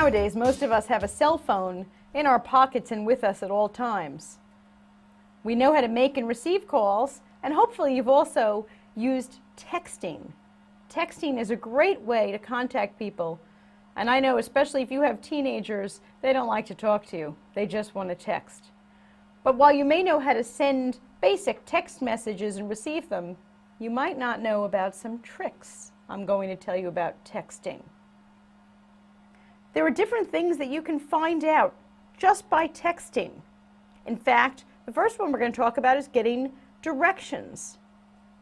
Nowadays, most of us have a cell phone in our pockets and with us at all times. We know how to make and receive calls, and hopefully you've also used texting. Texting is a great way to contact people, and I know especially if you have teenagers, they don't like to talk to you. They just want to text. But while you may know how to send basic text messages and receive them, you might not know about some tricks I'm going to tell you about texting. There are different things that you can find out just by texting. In fact, the first one we're going to talk about is getting directions.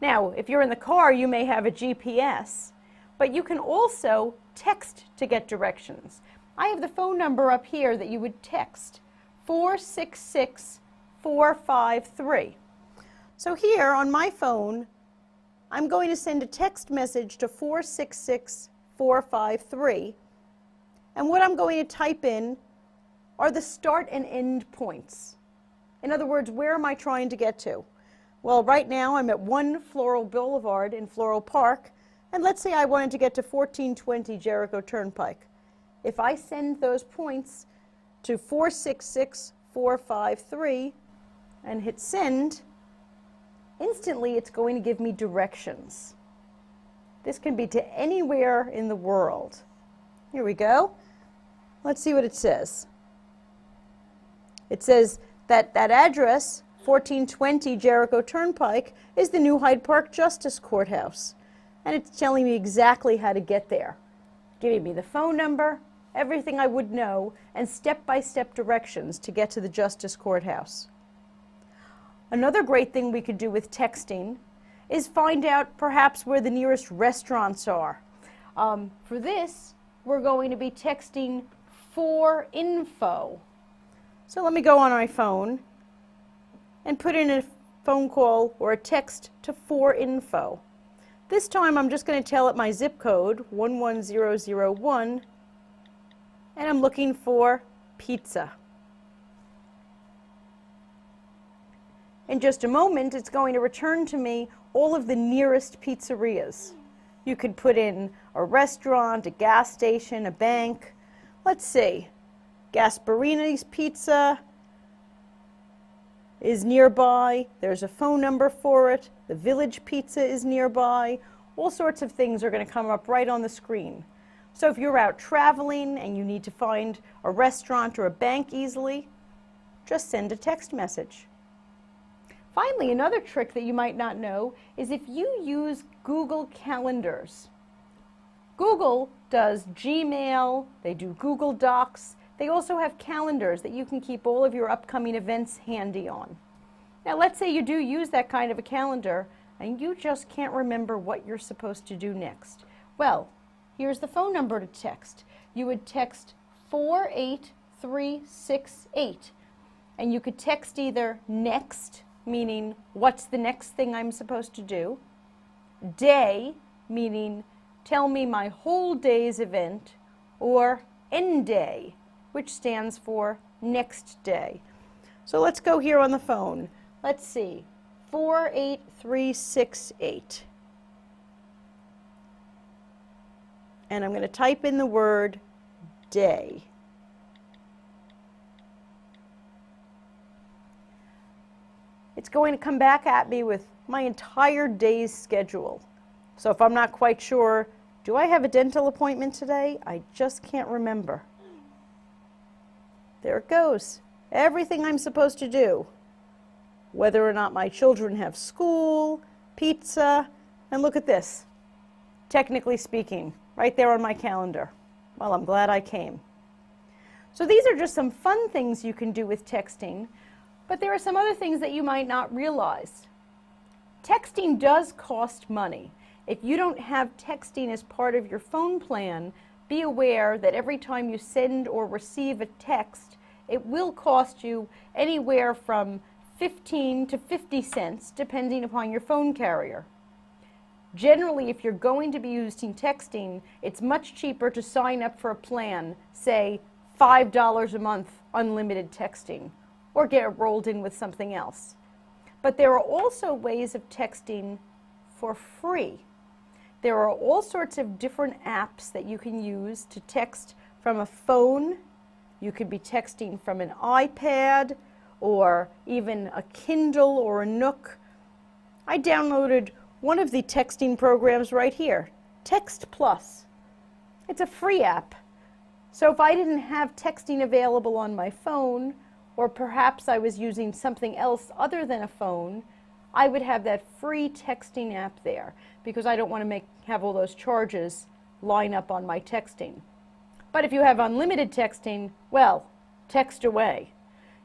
Now, if you're in the car, you may have a GPS, but you can also text to get directions. I have the phone number up here that you would text, 466-453. So here on my phone, I'm going to send a text message to 466-453. And what I'm going to type in are the start and end points. In other words, where am I trying to get to? Well, right now I'm at 1 Floral Boulevard in Floral Park, and let's say I wanted to get to 1420 Jericho Turnpike. If I send those points to 466-453 and hit send, instantly it's going to give me directions. This can be to anywhere in the world. Here we go. Let's see what it says. It says that address, 1420 Jericho Turnpike, is the new Hyde Park Justice Courthouse. And it's telling me exactly how to get there. Giving me the phone number, everything I would know, and step-by-step directions to get to the Justice Courthouse. Another great thing we could do with texting is find out perhaps where the nearest restaurants are. For this, we're going to be texting for info. So let me go on my phone and put in a phone call or a text to for info. This time I'm just going to tell it my zip code, 11001, and I'm looking for pizza. In just a moment, it's going to return to me all of the nearest pizzerias. You could put in a restaurant, a gas station, a bank. Let's see. Gasparini's Pizza is nearby. There's a phone number for it. The Village Pizza is nearby. All sorts of things are going to come up right on the screen. So if you're out traveling and you need to find a restaurant or a bank easily, just send a text message. Finally, another trick that you might not know is if you use Google Calendars. Google does Gmail, they do Google Docs, they also have calendars that you can keep all of your upcoming events handy on. Now let's say you do use that kind of a calendar and you just can't remember what you're supposed to do next. Well, here's the phone number to text. You would text 48368, and you could text either next, meaning what's the next thing I'm supposed to do, day, meaning tell me my whole day's event, or end day, which stands for next day. So let's go here on the phone. Let's see, 48368. And I'm going to type in the word day. It's going to come back at me with my entire day's schedule. So if I'm not quite sure, do I have a dental appointment today? I just can't remember. There it goes. Everything I'm supposed to do. Whether or not my children have school, pizza, and look at this. Technically speaking, right there on my calendar. Well, I'm glad I came. So these are just some fun things you can do with texting, but there are some other things that you might not realize. Texting does cost money. If you don't have texting as part of your phone plan, be aware that every time you send or receive a text, it will cost you anywhere from 15 to 50 cents, depending upon your phone carrier. Generally, if you're going to be using texting, it's much cheaper to sign up for a plan, say $5 a month unlimited texting, or get rolled in with something else. But there are also ways of texting for free. There are all sorts of different apps that you can use to text from a phone. You could be texting from an iPad or even a Kindle or a Nook. I downloaded one of the texting programs right here, Text Plus. It's a free app. So if I didn't have texting available on my phone, or perhaps I was using something else other than a phone, I would have that free texting app there because I don't want to have all those charges line up on my texting. But if you have unlimited texting, well, text away.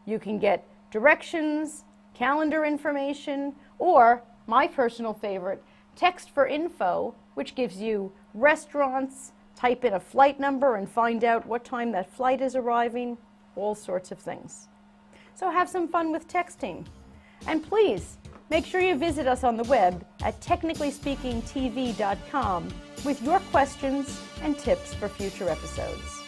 You can get directions, calendar information, or my personal favorite, Text for Info, which gives you restaurants, type in a flight number and find out what time that flight is arriving, all sorts of things. So have some fun with texting. And please, make sure you visit us on the web at technicallyspeakingtv.com with your questions and tips for future episodes.